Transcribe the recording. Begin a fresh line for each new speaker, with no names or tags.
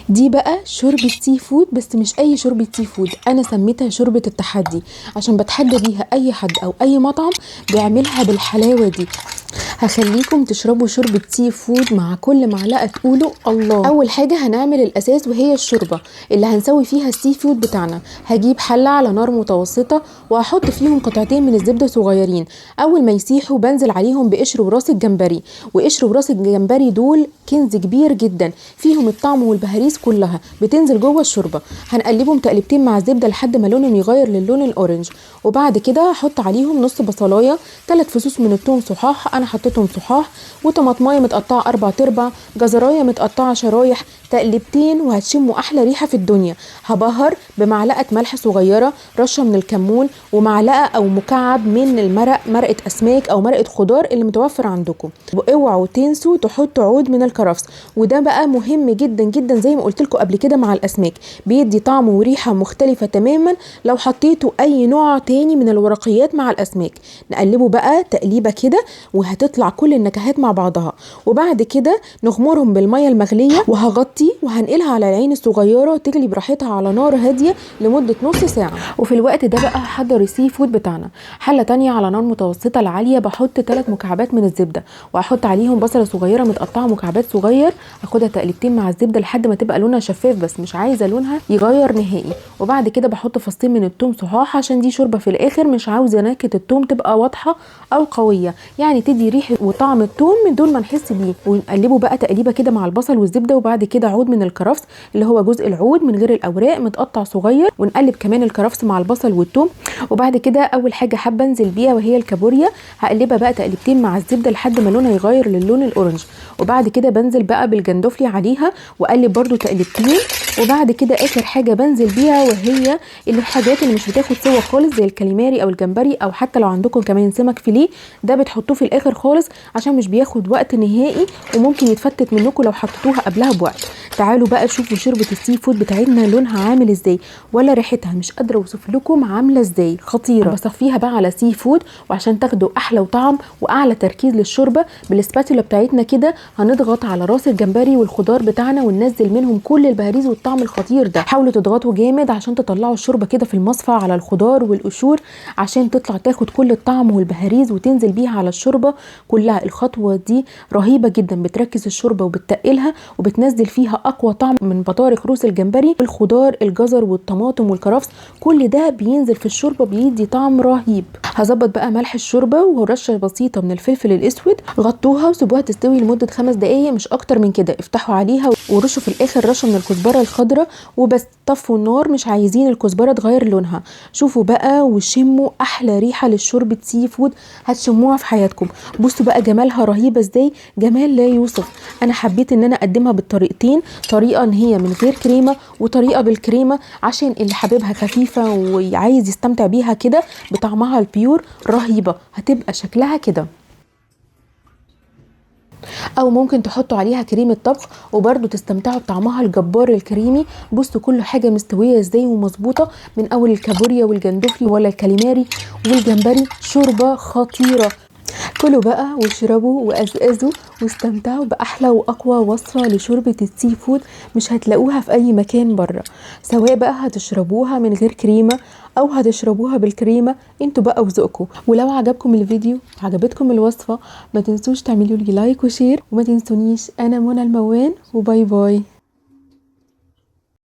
دي بقى شوربة سي فود، بس مش اي شوربة سي فود، انا سميتها شوربة التحدي عشان بتحدى بيها اي حد او اي مطعم بيعملها بالحلاوة دي. هخليكم تشربوا شوربة سي فود مع كل معلقة تقولوا الله. اول حاجة هنعمل الاساس وهي الشوربة اللي هنسوي فيها السي فود بتاعنا. هجيب حلة على نار متوسطة وهحط فيهم قطعتين من الزبدة صغيرين. اول ما يسيحوا بنزل عليهم بقشر وراس الجمبري، وقشر وراس الجمبري دول كنز كبير جدا فيهم الطعم والبهاريز كلها بتنزل جوه الشوربة. هنقلبهم تقلبتين مع الزبدة لحد ما لونهم يغير للون الاورنج، وبعد كده هحط عليهم نص بصلايه، 3 فصوص من الثوم صحاح انا حطيتهم صحاح، وطماطمايه متقطعه 4/4، جزرايه متقطعه شرايح، تقلبتين وهتشموا احلى ريحه في الدنيا. هبهر بمعلقه ملح صغيره، رشه من الكمون، ومعلقه او مكعب من المرق، مرقه اسماك او مرقه خضار اللي متوفر عندكم. واوعوا تنسوا تحطوا عود من الكرفس، وده بقى مهم جدا جدا زي ما قلت لكم قبل كده مع الاسماك، بيدي طعم وريحه مختلفه تماما لو حطيتوا اي نوع تاني من الورقيات مع الاسماك. نقلبه بقى تقليبه كده وهتطلع كل النكهات مع بعضها، وبعد كده نغمرهم بالميه المغليه وهغطي وهنقلها على العين الصغيره تغلي براحتها على نار هاديه لمده نص ساعه. وفي الوقت ده بقى هحضر السي فود بتاعنا. حله تانية على نار متوسطه العاليه بحط 3 مكعبات من الزبده، وهحط عليهم بصله صغيره متقطعه مكعبات صغير، اخدها تقلبتين مع الزبده لحد ما تبقى لونها شفاف بس مش عايزه لونها يغير نهائي. وبعد كده بحط فصين من الثوم صحاح عشان دي شوربه في الاخر مش عاوزه نكهه الثوم تبقى واضحه او قويه، يعني تدي ريحه وطعم الثوم من دون ما نحس بيه. ونقلبه بقى تقليبه كده مع البصل والزبده، وبعد كده عود من الكرفس اللي هو جزء العود من غير الاوراق متقطع صغير، ونقلب كمان الكرفس مع البصل والثوم. وبعد كده اول حاجه حابه انزل بيها وهي الكابوريا، هقلبها بقى تقلبتين مع الزبده لحد ما لونها يغير للون الاورنج. وبعد كده بنزل بقى بالجندفلي عليها واقلب برده تقلبتين. وبعد كده اخر حاجه بنزل بيها وهي الحاجات اللي مش بتاخد سوا خالص زي الكاليماري او الجمبري، او حتى لو عندكم كمان سمك فيليه ده بتحطوه في الاخر خالص عشان مش بياخد وقت نهائي وممكن يتفتت منكم لو حطيتوها قبلها بوقت. تعالوا بقى شوفوا شوربه السي فود بتاعتنا لونها عامل ازاي، ولا ريحتها مش قادره اوصف لكم عامله ازاي، خطيره. بصفيها بقى على سي فود، وعشان تاخدوا احلى وطعم واعلى تركيز للشوربه بالسباتولا بتاعتنا كده هنضغط على راس الجمبري والخضار بتاعنا وننزل منهم كل البهاريز والطعم الخطير ده. حاولوا تضغطوا جامد عشان تطلعوا الشوربه كده في المصفى على الخضار والقشور عشان تطلع تاخد كل الطعم والبهاريز وتنزل بيها على الشوربه كلها. الخطوه دي رهيبه جدا، بتركز الشوربه وبتقلها وبتنزل فيها اقوى طعم من بطارخ روس الجمبري، الخضار، الجزر والطماطم والكرفس، كل ده بينزل في الشوربه بيدي طعم رهيب. هظبط بقى ملح الشوربه ورشه بسيطه من الفلفل الاسود، غطوها وسيبوها تستوي لمده 5 دقائق مش اكتر من كده. افتحوا عليها ورشوا في الاخر رشه من الكزبره الخضراء وبس. طفوا النار، مش عايزين الكزبره تغير لونها. شوفوا بقى وشموا احلى ريحه للشوربه سي فود هتشموها في حياتكم. بصوا بقى جمالها رهيبه ازاي، جمال لا يوصف. انا حبيت ان انا اقدمها بالطريقتين، طريقه ان هي من غير كريمه وطريقه بالكريمه عشان اللي حاببها خفيفه وعايز يستمتع بيها كده بطعمها البيور. رهيبه، هتبقى شكلها كده. او ممكن تحطوا عليها كريمه طبخ وبرده تستمتعوا بطعمها الجبار الكريمي. بصوا كل حاجه مستويه ازاي ومظبوطه، من اول الكابوريا والجندفلي ولا الكاليماري والجمبري، شوربه خطيره. كلوا بقى واشربوا وازازوا واستمتعوا باحلى واقوى وصفه لشوربه السي فود مش هتلاقوها في اي مكان بره، سواء بقى هتشربوها من غير كريمه او هتشربوها بالكريمه، انتوا بقى وذوقكم. ولو عجبكم الفيديو وعجبتكم الوصفه ما تنسوش تعملوا لي لايك وشير، وما تنسونيش. انا منى الموان، وباي باي.